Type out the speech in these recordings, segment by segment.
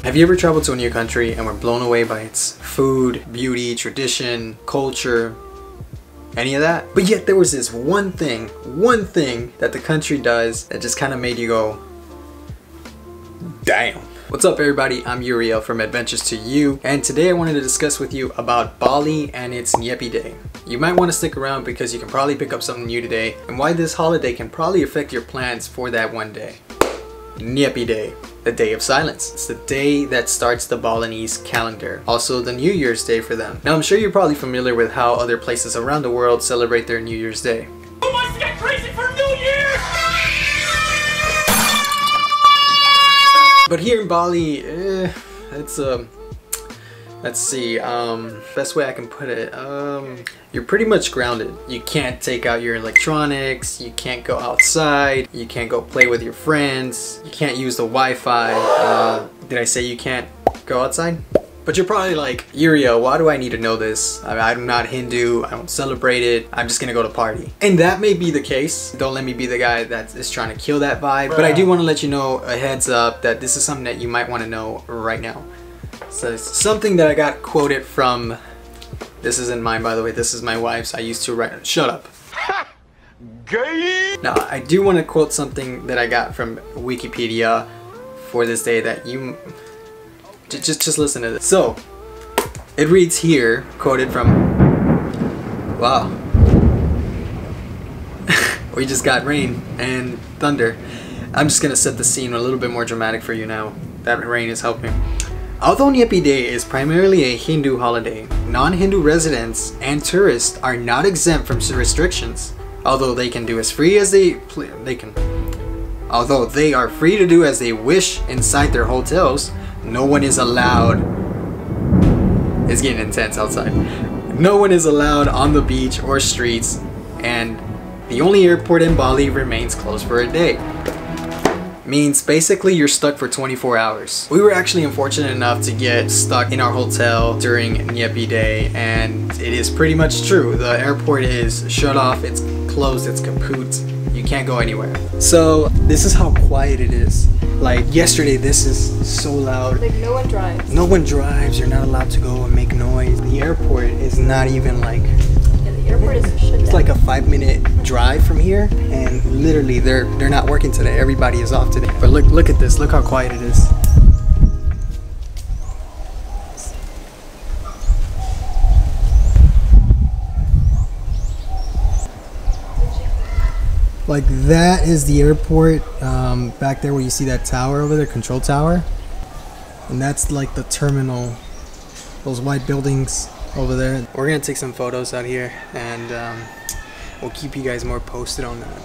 Have you ever traveled to a new country and were blown away by its food, beauty, tradition, culture, any of that? But yet there was this one thing that the country does that just kind of made you go, damn. What's up everybody, I'm Uriel from Adventures to You, and today I wanted to discuss with you about Bali and its Nyepi Day. You might want to stick around because you can probably pick up something new today and why this holiday can probably affect your plans for that one day. Nyepi Day, the day of silence. It's the day that starts the Balinese calendar. Also the New Year's Day for them. Now I'm sure you're probably familiar with how other places around the world celebrate their New Year's Day. Who wants to get crazy for New Year? But here in Bali, it's let's see, best way I can put it, you're pretty much grounded. You can't take out your electronics, you can't go outside, you can't go play with your friends, you can't use the Wi-Fi. Did I say you can't go outside? But you're probably like, Uriel, why do I need to know this? I'm not Hindu, I don't celebrate it, I'm just gonna go to party. And that may be the case. Don't let me be the guy that is trying to kill that vibe. But I do want to let you know, a heads up, that this is something that you might want to know right now. So it's something that I got quoted from, this isn't mine by the way, this is my wife's. I used to write, shut up. Now I do want to quote something that I got from Wikipedia for this day that you, just listen to this. So, it reads here, quoted from, wow. We just got rain and thunder. I'm just gonna set the scene a little bit more dramatic for you now. That rain is helping. Although Nyepi Day is primarily a Hindu holiday, non-Hindu residents and tourists are not exempt from restrictions. Although they can do as free as although they are free to do as they wish inside their hotels, no one is allowed. It's getting intense outside. No one is allowed on the beach or streets, and the only airport in Bali remains closed for a day. Means basically you're stuck for 24 hours. We were actually unfortunate enough to get stuck in our hotel during Nyepi Day, and it is pretty much true. The airport is shut off, it's closed, it's kaput. You can't go anywhere. So this is how quiet it is. Like yesterday, this is so loud. Like no one drives. No one drives, you're not allowed to go and make noise. The airport is not even like, The airport is shut down. it's like a 5-minute drive from here, and literally they're not working today. Everybody is off today. But look at this. Look how quiet it is. Like that is the airport. Back there where you see that tower over there, control tower, and that's like the terminal. Those white buildings over there. We're gonna take some photos out here, and we'll keep you guys more posted on that.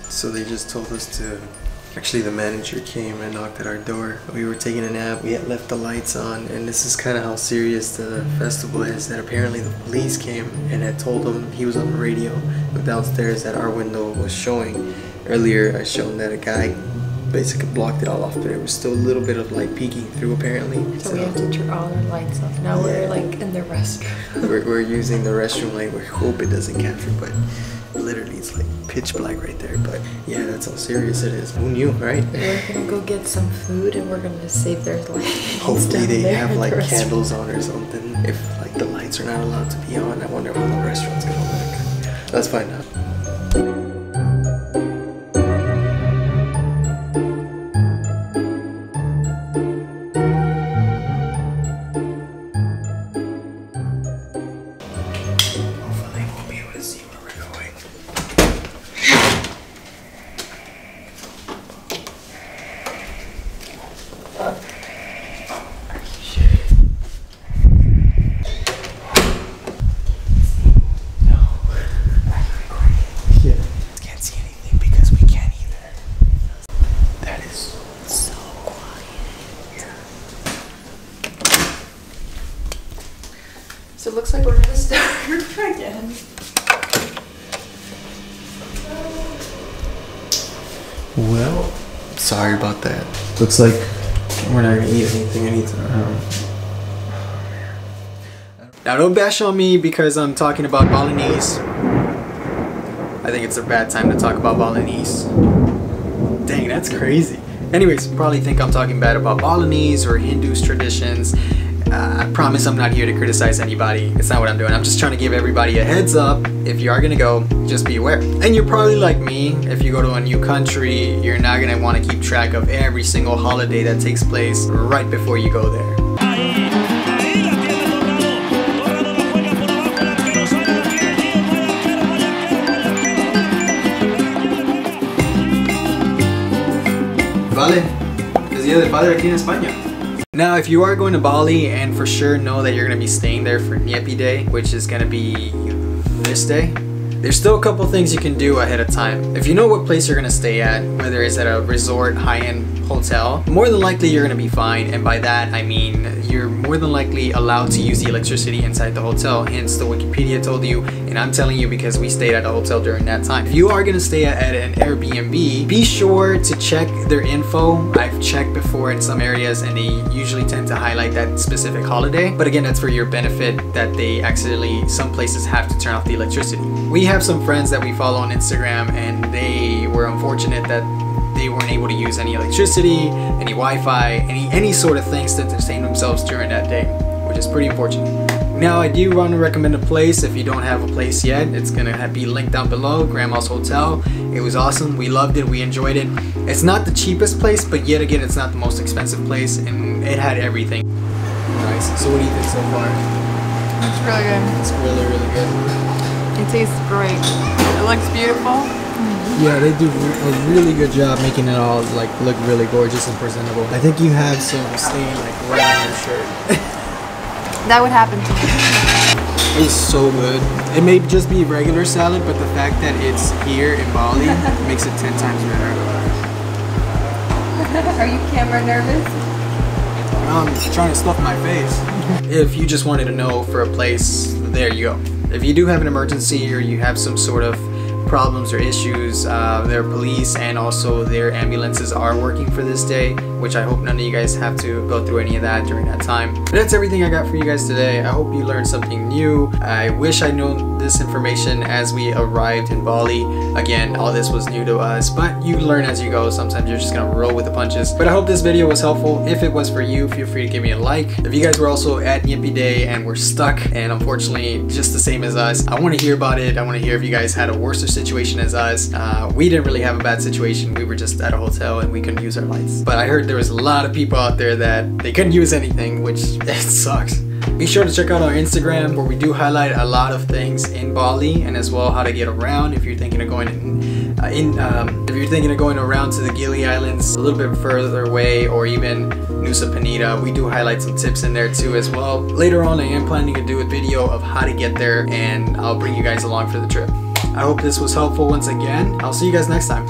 So they just told us to, actually the manager came and knocked at our door. We were taking a nap, we had left the lights on, and this is kind of how serious the festival is, that apparently the police came and had told him, he was on the radio downstairs, that our window was showing. Earlier I showed that a guy basically blocked it all off, but there was still a little bit of light peeking through apparently. So we have to turn all our lights off. Now we're like in the restroom. we're using the restroom light. We hope it doesn't capture, but literally it's like pitch black right there. But yeah, that's how serious it is. Who knew, right? We're gonna go get some food and we're gonna save their life. Hopefully they have like candles on or something. If like the lights are not allowed to be on, I wonder how the restaurant's gonna look. Let's find out. So it looks like we're gonna start again. Well, sorry about that. Looks like we're not gonna eat anything anytime. Now don't bash on me because I'm talking about Balinese. I think it's a bad time to talk about Balinese. Dang, that's crazy. Anyways, you probably think I'm talking bad about Balinese or Hindu's traditions. I promise I'm not here to criticize anybody. It's not what I'm doing. I'm just trying to give everybody a heads up. If you are gonna go, just be aware. And you're probably like me. If you go to a new country, you're not gonna want to keep track of every single holiday that takes place right before you go there. Vale, es Día del Padre aquí en España. Now, if you are going to Bali, and for sure know that you're going to be staying there for Nyepi Day, which is going to be this day, there's still a couple things you can do ahead of time. If you know what place you're going to stay at, whether it's at a resort, high-end hotel, more than likely you're going to be fine. And by that, I mean you're more than likely allowed to use the electricity inside the hotel. Hence, the Wikipedia told you, and I'm telling you because we stayed at a hotel during that time. If you are going to stay at an Airbnb, be sure to check their info. I've checked before in some areas and they usually tend to highlight that specific holiday. But again, that's for your benefit that they accidentally, some places have to turn off the electricity. We have some friends that we follow on Instagram and they were unfortunate that they weren't able to use any electricity, any Wi-Fi, any sort of things to entertain themselves during that day, which is pretty unfortunate. Now, I do want to recommend a place if you don't have a place yet. It's gonna be linked down below, Grandma's Hotel. It was awesome, we loved it, we enjoyed it. It's not the cheapest place, but yet again, it's not the most expensive place, and it had everything. Nice, so what do you think so far? It's really good. It's really, really good. It tastes great. It looks beautiful. Yeah, they do a really good job making it all like look really gorgeous and presentable. I think you have some stain like right on your shirt. That would happen to me. It's so good. It may just be regular salad, but the fact that it's here in Bali makes it 10 times better. Are you camera nervous? I'm just trying to stuff my face. If you just wanted to know for a place, there you go. If you do have an emergency or you have some sort of problems or issues, their police and also their ambulances are working for this day, which I hope none of you guys have to go through any of that during that time. But that's everything I got for you guys today. I hope you learned something new. I wish I knew this information as we arrived in Bali. Again, all this was new to us, but you learn as you go. Sometimes you're just gonna roll with the punches. But I hope this video was helpful. If it was for you, feel free to give me a like. If you guys were also at Nyepi Day and were stuck and unfortunately just the same as us, I want to hear about it. I want to hear if you guys had a worse situation as us. We didn't really have a bad situation. We were just at a hotel and we couldn't use our lights. But I heard there was a lot of people out there that they couldn't use anything, which it sucks. Be sure to check out our Instagram where we do highlight a lot of things in Bali and as well how to get around if you're thinking of going if you're thinking of going around to the Gili Islands a little bit further away or even Nusa Penida. We do highlight some tips in there too as well. Later on I am planning to do a video of how to get there and I'll bring you guys along for the trip. I hope this was helpful once again. I'll see you guys next time.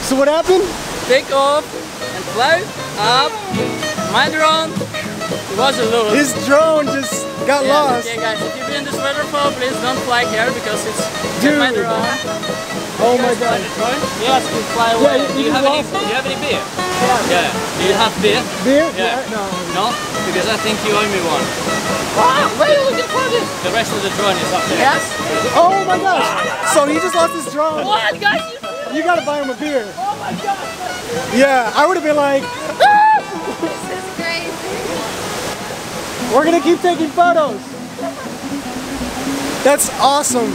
So what happened? Take off and fly up. My drone was loose. His drone just got lost. Okay guys, if you've been in this waterfall, please don't fly here because it's my drone. Oh my god. Yes, you fly away. Do you have any beer? Yeah. Do you have beer? Beer? Yeah. No. No? Because I think you owe me one. Wow, where are you looking for this? The rest of the drone is up there. Yes? Oh my gosh. So he just lost his drone. What guys? You gotta buy him a beer. Oh my god! Yeah, I would have been like, This is crazy. we're gonna keep taking photos. That's awesome.